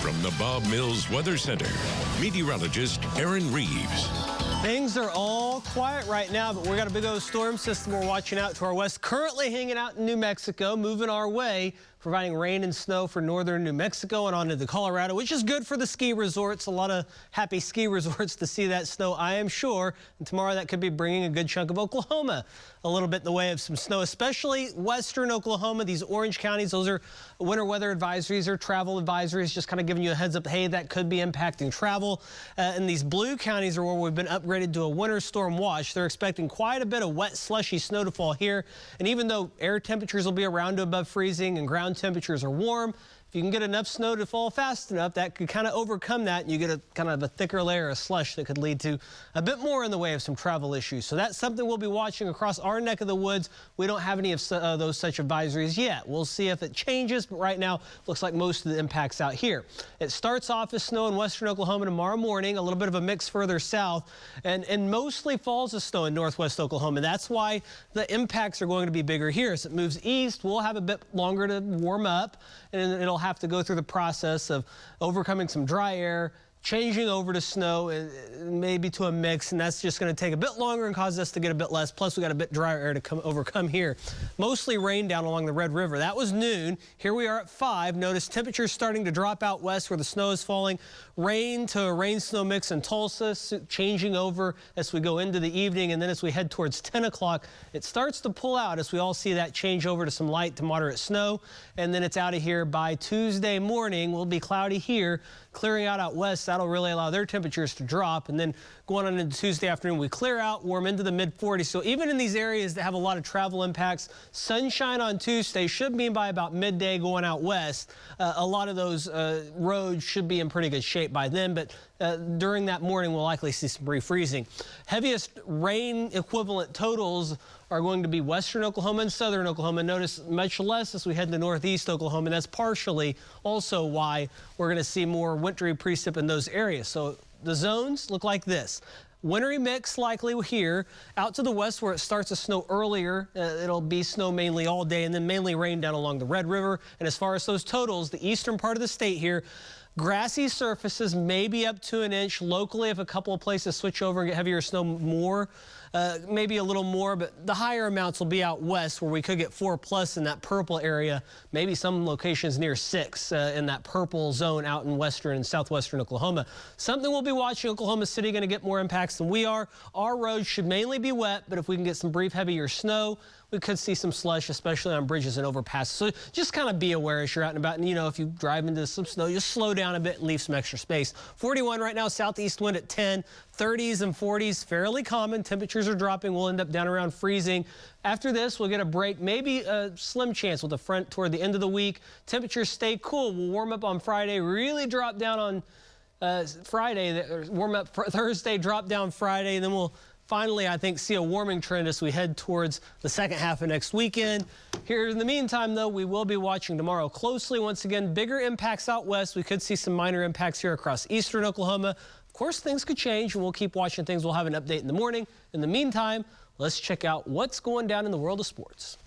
From the Bob Mills Weather Center, meteorologist Aaron Reeves. Things are all quiet right now, but we got a big old storm system we're watching out to our west, currently hanging out in New Mexico, moving our way, providing rain and snow for northern New Mexico and on into Colorado, which is good for the ski resorts. A lot of happy ski resorts to see that snow, I am sure. And tomorrow that could be bringing a good chunk of Oklahoma a little bit in the way of some snow, especially western Oklahoma. These orange counties, those are winter weather advisories or travel advisories, just kind of giving you a heads up, hey, that could be impacting travel. And these blue counties are where we've been upgraded to a winter storm watch. They're expecting quite a bit of wet, slushy snow to fall here. And even though air temperatures will be around to above freezing and ground temperatures are warm, if you can get enough snow to fall fast enough, that could kind of overcome that, and you get a kind of a thicker layer of slush that could lead to a bit more in the way of some travel issues. So that's something we'll be watching across our neck of the woods. We don't have any of those such advisories yet. We'll see if it changes, but right now looks like most of the impacts out here. It starts off as snow in western Oklahoma tomorrow morning, a little bit of a mix further south, and mostly falls of snow in northwest Oklahoma. That's why the impacts are going to be bigger here. As it moves east, we'll have a bit longer to warm up, and it'll have to go through the process of overcoming some dry air, changing over to snow, and maybe to a mix, and that's just going to take a bit longer and cause us to get a bit less. Plus, we got a bit drier air to overcome here. Mostly rain down along the Red River. That was noon. Here we are at 5. Notice temperatures starting to drop out west where the snow is falling. Rain to a rain-snow mix in Tulsa, changing over as we go into the evening, and then as we head towards 10 o'clock, it starts to pull out as we all see that change over to some light to moderate snow, and then it's out of here by Tuesday morning. Will be cloudy here, clearing out west. That'll really allow their temperatures to drop, and then going on into Tuesday afternoon, we clear out, warm into the mid-40s. So even in these areas that have a lot of travel impacts, sunshine on Tuesday should mean by about midday going out west, a lot of those roads should be in pretty good shape by then, but during that morning we'll likely see some refreezing. Heaviest rain equivalent totals are going to be western Oklahoma and southern Oklahoma. Notice much less as we head to northeast Oklahoma, and that's partially also why we're going to see more wintry precip in those areas. So the zones look like this. Wintry mix likely here. Out to the west where it starts to snow earlier, it'll be snow mainly all day, and then mainly rain down along the Red River. And as far as those totals, the eastern part of the state here, grassy surfaces, maybe up to an inch. Locally, if a couple of places switch over and get heavier snow more, maybe a little more, but the higher amounts will be out west where we could get 4+ in that purple area, maybe some locations near 6 in that purple zone out in western and southwestern Oklahoma. Something we'll be watching. Oklahoma City going to get more impacts than we are. Our roads should mainly be wet, but if we can get some brief heavier snow, we could see some slush, especially on bridges and overpasses. So just kind of be aware as you're out and about. And, you know, if you drive into some snow, just slow down a bit and leave some extra space. 41 right now, southeast wind at 10. 30s and 40s, fairly common. Temperatures are dropping. We'll end up down around freezing. After this, we'll get a break, maybe a slim chance with the front toward the end of the week. Temperatures stay cool. We'll warm up on Friday, really drop down on Friday, warm up Thursday, drop down Friday, and then we'll finally, I think, see a warming trend as we head towards the second half of next weekend. Here in the meantime, though, we will be watching tomorrow closely. Once again, bigger impacts out west. We could see some minor impacts here across eastern Oklahoma. Of course, things could change, and we'll keep watching things. We'll have an update in the morning. In the meantime, let's check out what's going down in the world of sports.